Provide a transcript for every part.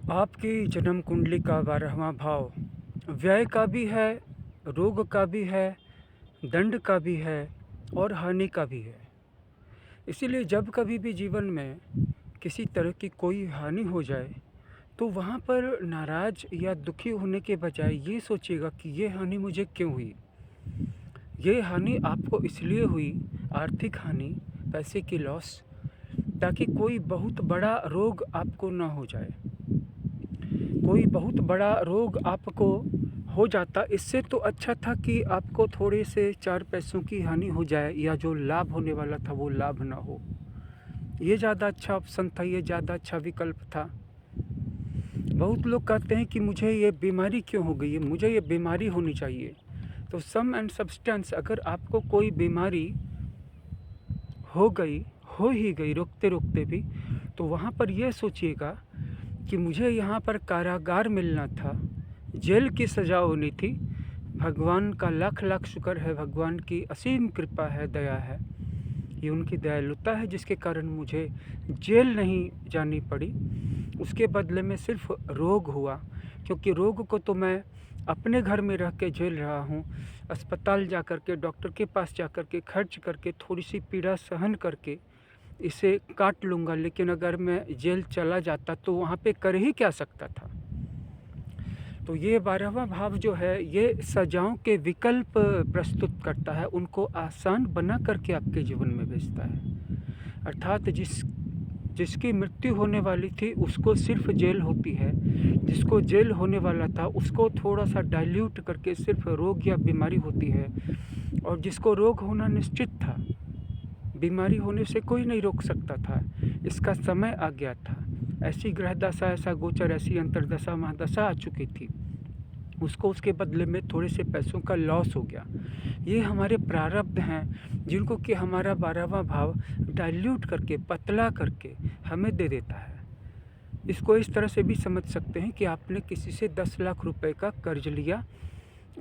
आपकी जन्म कुंडली का 12वां भाव व्यय का भी है, रोग का भी है, दंड का भी है और हानि का भी है। इसीलिए जब कभी भी जीवन में किसी तरह की कोई हानि हो जाए तो वहाँ पर नाराज़ या दुखी होने के बजाय ये सोचिएगा कि ये हानि मुझे क्यों हुई। ये हानि आपको इसलिए हुई, आर्थिक हानि, पैसे की लॉस, ताकि कोई बहुत बड़ा रोग आपको ना हो जाए। कोई बहुत बड़ा रोग आपको हो जाता, इससे तो अच्छा था कि आपको थोड़े से 4 पैसों की हानि हो जाए या जो लाभ होने वाला था वो लाभ ना हो। ये ज़्यादा अच्छा ऑप्शन था, ये ज़्यादा अच्छा विकल्प था। बहुत लोग कहते हैं कि मुझे ये बीमारी क्यों हो गई है, मुझे ये बीमारी होनी चाहिए। तो सम एंड सब्सटेंस, अगर आपको कोई बीमारी हो गई, हो ही गई रोकते रोकते भी, तो वहाँ पर यह सोचिएगा कि मुझे यहाँ पर कारागार मिलना था, जेल की सज़ा होनी थी। भगवान का लाख लाख शुक्र है, भगवान की असीम कृपा है, दया है, ये उनकी दयालुता है जिसके कारण मुझे जेल नहीं जानी पड़ी। उसके बदले में सिर्फ रोग हुआ, क्योंकि रोग को तो मैं अपने घर में रह के झेल रहा हूँ। अस्पताल जा कर के, डॉक्टर के पास जा कर के, खर्च करके, थोड़ी सी पीड़ा सहन करके इसे काट लूँगा। लेकिन अगर मैं जेल चला जाता तो वहाँ पे कर ही क्या सकता था। तो ये 12वां भाव जो है, ये सजाओं के विकल्प प्रस्तुत करता है, उनको आसान बना करके आपके जीवन में भेजता है। अर्थात जिसकी मृत्यु होने वाली थी उसको सिर्फ जेल होती है, जिसको जेल होने वाला था उसको थोड़ा सा डाइल्यूट करके सिर्फ रोग या बीमारी होती है, और जिसको रोग होना निश्चित था, बीमारी होने से कोई नहीं रोक सकता था, इसका समय आ गया था। ऐसी ग्रह दशा, ऐसा गोचर, ऐसी अंतर्दशा महादशा आ चुकी थी, उसको उसके बदले में थोड़े से पैसों का लॉस हो गया। ये हमारे प्रारब्ध हैं जिनको कि हमारा 12वां भाव डाइल्यूट करके, पतला करके हमें दे देता है। इसको इस तरह से भी समझ सकते हैं कि आपने किसी से 10 लाख रुपए का कर्ज लिया,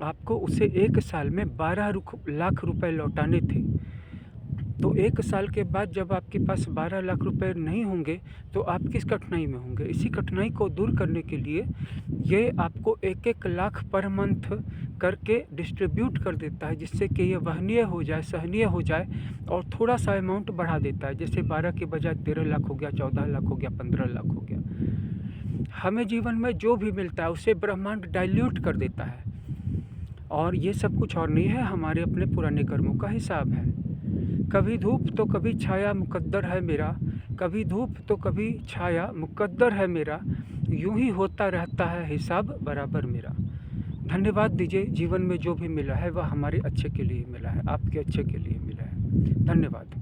आपको उसे 1 साल में 12 लाख रुपए लौटाने थे। तो 1 साल के बाद जब आपके पास 12 लाख रुपए नहीं होंगे तो आप किस कठिनाई में होंगे। इसी कठिनाई को दूर करने के लिए ये आपको 1-1 लाख पर मंथ करके डिस्ट्रीब्यूट कर देता है, जिससे कि ये वहनीय हो जाए, सहनीय हो जाए, और थोड़ा सा अमाउंट बढ़ा देता है। जैसे 12 के बजाय 13 लाख हो गया, 14 लाख हो गया, 15 लाख हो गया। हमें जीवन में जो भी मिलता है उसे ब्रह्मांड डाइल्यूट कर देता है, और ये सब कुछ और नहीं है, हमारे अपने पुराने कर्मों का हिसाब है। कभी धूप तो कभी छाया मुकद्दर है मेरा, कभी धूप तो कभी छाया मुकद्दर है मेरा, यूं ही होता रहता है हिसाब बराबर मेरा। धन्यवाद दीजिए, जीवन में जो भी मिला है वह हमारे अच्छे के लिए मिला है, आपके अच्छे के लिए मिला है। धन्यवाद।